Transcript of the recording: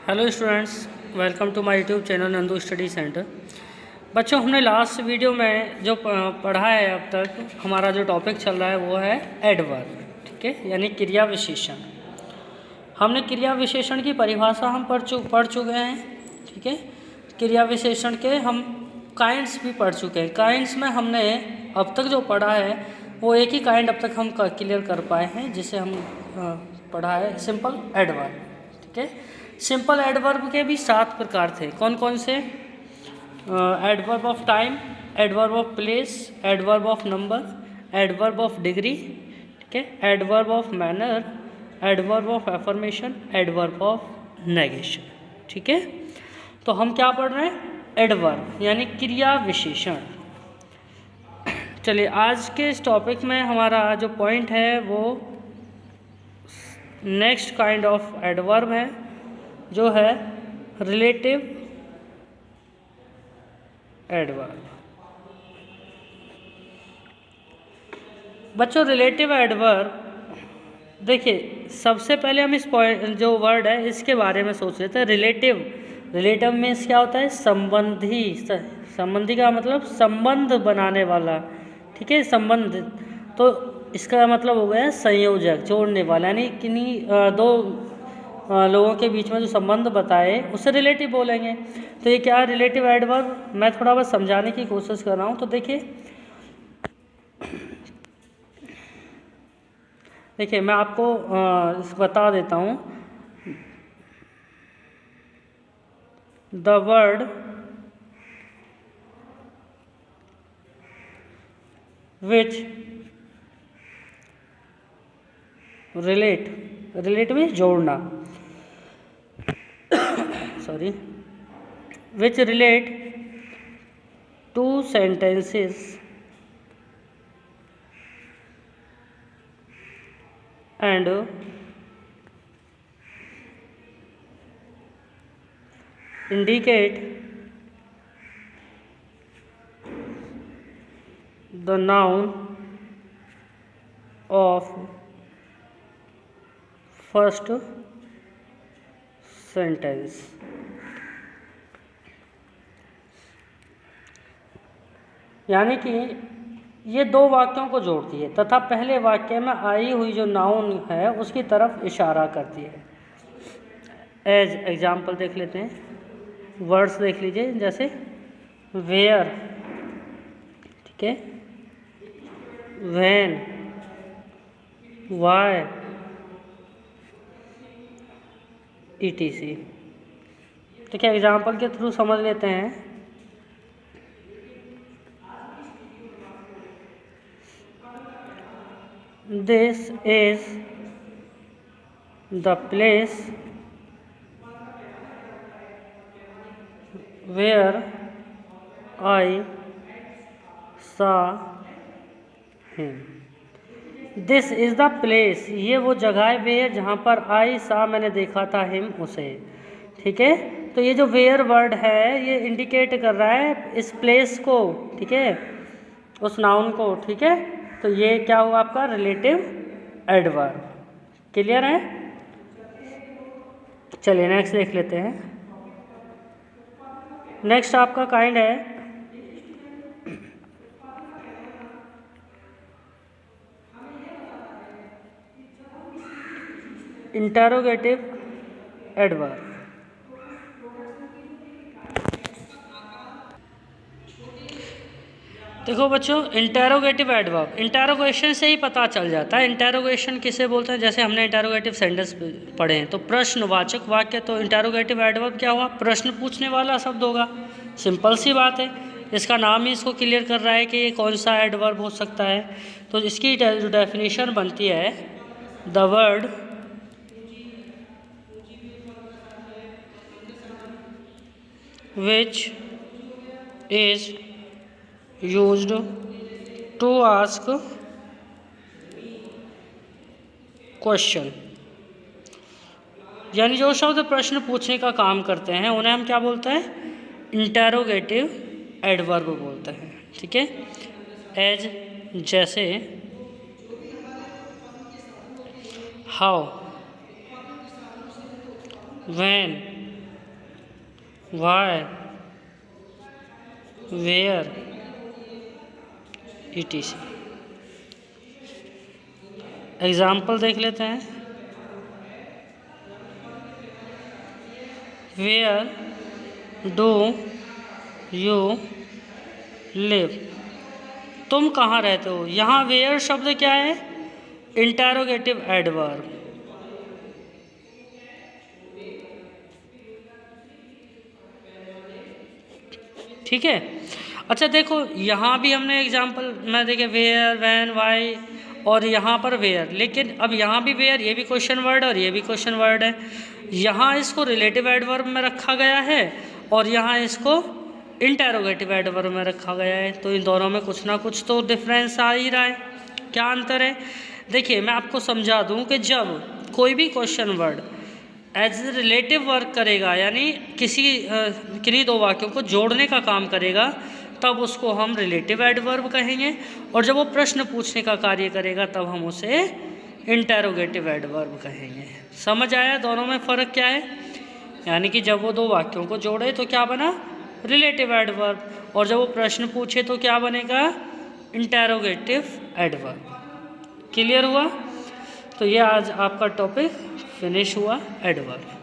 Hello students, welcome to my YouTube channel Nandu study centre. बच्चों, हमने last video में जो पढ़ा है अब तक, हमारा जो टॉपिक चल रहा है वो है एडवर्ब, ठीक है, यानी क्रिया विशेषण। हमने क्रिया विशेषण की परिभाषा हम पढ़ चुके हैं, ठीक है। क्रिया विशेषण के हम काइंड्स भी पढ़ चुके हैं। काइंड्स में हमने अब तक जो पढ़ा है वो एक ही काइंड अब तक हम क्लियर कर पाए हैं, जिसे हम पढ़ा है सिंपल एडवर्ब, ठीक है। सिंपल एडवर्ब के भी 7 प्रकार थे। कौन कौन से? Adverb of time, adverb of place, adverb of number, adverb of degree, ठीक है, adverb of manner, adverb of affirmation, adverb of negation, ठीक है। तो हम क्या पढ़ रहे हैं? एडवर्ब यानी क्रिया विशेषण। चलिए, आज के इस टॉपिक में हमारा जो पॉइंट है वो नेक्स्ट काइंड ऑफ एडवर्ब है, जो है रिलेटिव एडवर्ब। बच्चों, रिलेटिव एडवर्ब, देखिए सबसे पहले हम इस पॉइंट जो वर्ड है इसके बारे में सोच लेते हैं। रिलेटिव मीन्स क्या होता है? संबंधी। संबंधी का मतलब संबंध बनाने वाला, ठीक है, संबंध। तो इसका मतलब हो गया संयोजक, जोड़ने वाला, यानी किन्हीं दो लोगों के बीच में जो संबंध बताए उसे रिलेटिव बोलेंगे। तो ये क्या है? Relative adverb. मैं थोड़ा बस समझाने की कोशिश कर रहा हूँ। तो देखिए मैं आपको बता देता हूँ। The word which relate means जोड़ना, sorry, which relate two sentences and indicate the noun of first sentence। यानी कि ये दो वाक्यों को जोड़ती है तथा पहले वाक्य में आई हुई जो नाउन है उसकी तरफ इशारा करती है। एज एग्जाम्पल देख लेते हैं, वर्ड्स देख लीजिए, जैसे वेयर, ठीक है, व्हेन, व्हाई, etc। ठीक है, एग्जाम्पल के थ्रू समझ लेते हैं। This is the place where I saw him। This is the place, ये वो जगह है where जहाँ पर I saw, मैंने देखा था him, उसे, ठीक है। तो ये जो where वर्ड है ये इंडिकेट कर रहा है इस प्लेस को, ठीक है, उस नाउन को, ठीक है। तो ये क्या हुआ आपका? Relative adverb. क्लियर है? चलिए नेक्स्ट देख लेते हैं। नेक्स्ट आपका काइंड है इंटरोगेटिव एडवर्ब। देखो बच्चों, इंटरोगेटिव एडवर्ब, इंटरोगेशन से ही पता चल जाता है। इंटरोगेशन किसे बोलते हैं? जैसे हमने इंटरोगेटिव सेंटेंस पढ़े हैं, तो प्रश्नवाचक वाक्य। तो इंटरोगेटिव एडवर्ब क्या हुआ? प्रश्न पूछने वाला शब्द होगा। सिंपल सी बात है, इसका नाम ही इसको क्लियर कर रहा है कि ये कौन सा एडवर्ब हो सकता है। तो इसकी जो डेफिनेशन बनती है, the word which is used to ask question, यानी जो शब्द प्रश्न पूछने का काम करते हैं उन्हें हम क्या बोलते हैं? इंटरोगेटिव एडवर्ब बोलते हैं, ठीक है। एज, जैसे, how, when, why, where, etc। Example देख लेते हैं। वेयर डू यू लिव, तुम कहाँ रहते हो। यहाँ वेयर शब्द क्या है, इंटरोगेटिव एडवर्ब। ठीक है। अच्छा देखो, यहाँ भी हमने एग्जाम्पल में देखे वेयर, वैन, वाई, और यहाँ पर वेयर, लेकिन अब यहाँ भी वेयर, ये भी क्वेश्चन वर्ड और ये भी क्वेश्चन वर्ड है। यहाँ इसको रिलेटिव एडवर्ब में रखा गया है और यहाँ इसको इंटरोगेटिव एडवर्ब में रखा गया है, तो इन दोनों में कुछ ना कुछ तो डिफरेंस आ ही रहा है। क्या अंतर है, देखिए मैं आपको समझा दूँ कि जब कोई भी question word as relative work करेगा, यानी किन्हीं दो वाक्यों को जोड़ने का काम करेगा, तब उसको हम रिलेटिव एडवर्ब कहेंगे, और जब वो प्रश्न पूछने का कार्य करेगा तब हम उसे इंटरोगेटिव एडवर्ब कहेंगे। समझ आया दोनों में फ़र्क क्या है। यानी कि जब वो दो वाक्यों को जोड़े तो क्या बना, रिलेटिव एडवर्ब, और जब वो प्रश्न पूछे तो क्या बनेगा, इंटरोगेटिव एडवर्ब। क्लियर हुआ। तो ये आज आपका टॉपिक फिनिश हुआ, एडवर्ब।